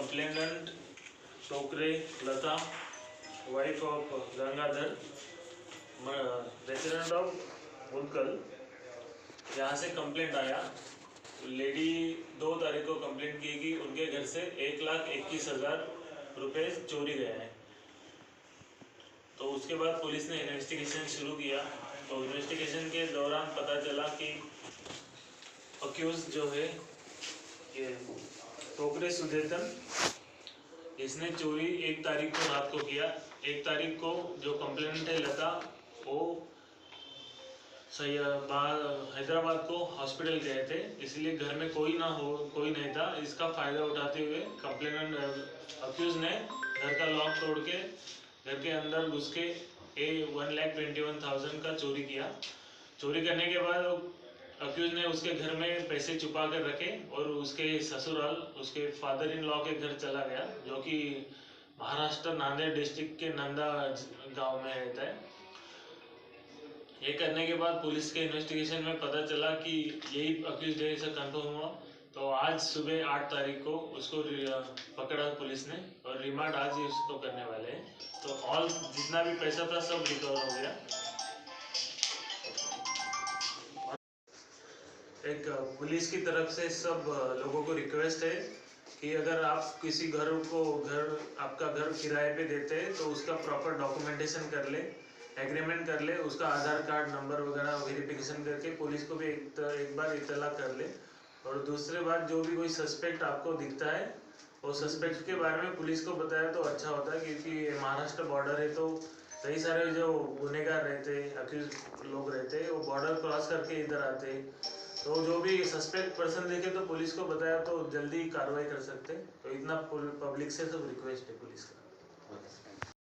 Complainant Tokare Lata, wife of Gangadhar, resident of Mulakal, यहाँ से complaint आया। लेडी 2 तारीख को कंप्लेंट की कि उनके घर से 1,21,000 रुपये चोरी गए हैं। तो उसके बाद पुलिस ने इन्वेस्टिगेशन शुरू किया। तो इन्वेस्टिगेशन के दौरान पता चला कि अक्यूज जो है ये टोकरे सुदेतन, इसने चोरी 1 तारीख को रात को किया। 1 तारीख को जो कंप्लेंट है लता, वो हैदराबाद को हॉस्पिटल गए थे, इसलिए घर में कोई नहीं था। इसका फ़ायदा उठाते हुए कंप्लेनेंट अक्यूज ने घर का लॉक तोड़ के घर के अंदर घुस के 1,21,000 का चोरी किया। चोरी करने के बाद अक्यूज ने उसके घर में पैसे छुपा कर रखे और उसके ससुराल, उसके फादर इन लॉ के घर चला गया, जो कि महाराष्ट्र नांदेड़ डिस्ट्रिक्ट के नंदा गांव में रहता है। ये करने के बाद पुलिस के इन्वेस्टिगेशन में पता चला कि यही अक्यूज है, इसे कंफर्म हुआ। तो आज सुबह 8 तारीख को उसको पकड़ा पुलिस ने और रिमांड आज ही उसको करने वाले हैं। तो ऑल जितना भी पैसा था सब रिकवर हो गया। एक पुलिस की तरफ से सब लोगों को रिक्वेस्ट है कि अगर आप किसी आपका घर किराए पे देते हैं तो उसका प्रॉपर डॉक्यूमेंटेशन कर ले, एग्रीमेंट कर ले, उसका आधार कार्ड नंबर वगैरह वेरिफिकेशन करके पुलिस को भी एक बार इत्तला कर ले। और दूसरी बात, जो भी कोई सस्पेक्ट आपको दिखता है वो सस्पेक्ट के बारे में पुलिस को बताया तो अच्छा होता है, क्योंकि महाराष्ट्र बॉर्डर है तो कई सारे जो गुनहगार रहते हैं, अक्यूज लोग रहते हैं, वो बॉर्डर क्रॉस करके इधर आते हैं। तो जो भी सस्पेक्ट पर्सन देखे तो पुलिस को बताया तो जल्दी कार्रवाई कर सकते हैं। तो इतना पब्लिक से सब रिक्वेस्ट है पुलिस का।